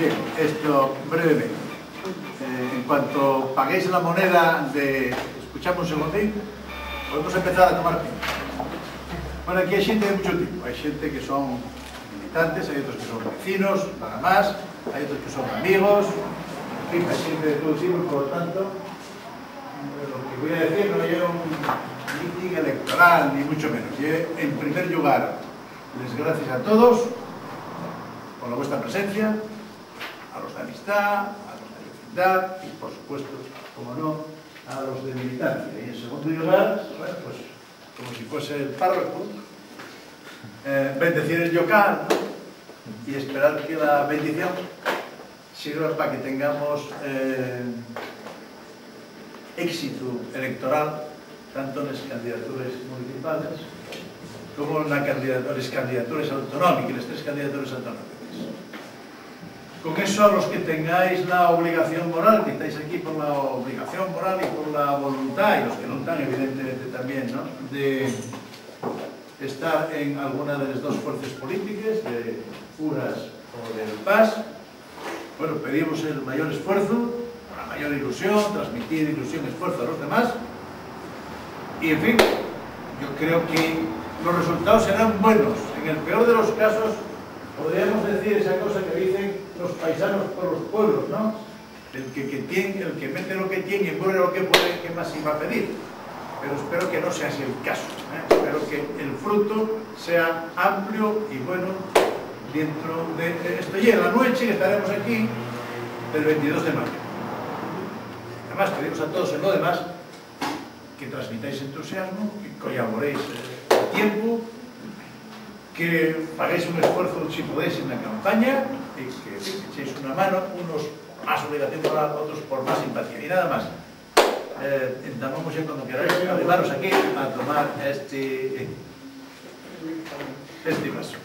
Bien, esto brevemente. En cuanto paguéis la moneda de... Escuchamos un segundín, podemos empezar a tomar tiempo. Bueno, aquí hay gente de mucho tipo. Hay gente que son militantes, hay otros que son vecinos, nada más, hay otros que son amigos, en fin, hay gente de todo tipo, por lo tanto, lo que voy a decir no es un meeting electoral, ni mucho menos. Yo, en primer lugar, les gracias a todos por la vuestra presencia, a los de amistad, a los de vecindad y, por supuesto, como no, a los de militancia. Y en segundo lugar, bueno, pues, como si fuese el párroco, bendecir el yocal, ¿no? Y esperar que la bendición sirva para que tengamos éxito electoral tanto en las candidaturas municipales como en las candidaturas autonómicas, en las tres candidaturas autonómicas. Con eso, a los que tengáis la obligación moral, que estáis aquí por la obligación moral y por la voluntad, y los que no están, evidentemente, también, ¿no?, de estar en alguna de las dos fuerzas políticas, de URAS o del PAS, bueno, pedimos el mayor esfuerzo, la mayor ilusión, transmitir ilusión, esfuerzo a los demás, y en fin, yo creo que los resultados serán buenos. En el peor de los casos, podríamos decir esa cosa que dicen los paisanos por los pueblos, ¿no? El que mete lo que tiene y muere lo que puede, ¿qué más iba a pedir? Pero espero que no sea así el caso, ¿eh? Espero que el fruto sea amplio y bueno dentro de esto. Y en la noche que estaremos aquí del 22 de mayo. Además, pedimos a todos en lo demás que transmitáis entusiasmo, que colaboréis a tiempo, que paguéis un esfuerzo si podéis en la campaña y que echéis una mano, unos más obligación moral, otros por más simpatía. Y nada más. Entramos ya cuando queráis arribaros aquí a tomar este vaso.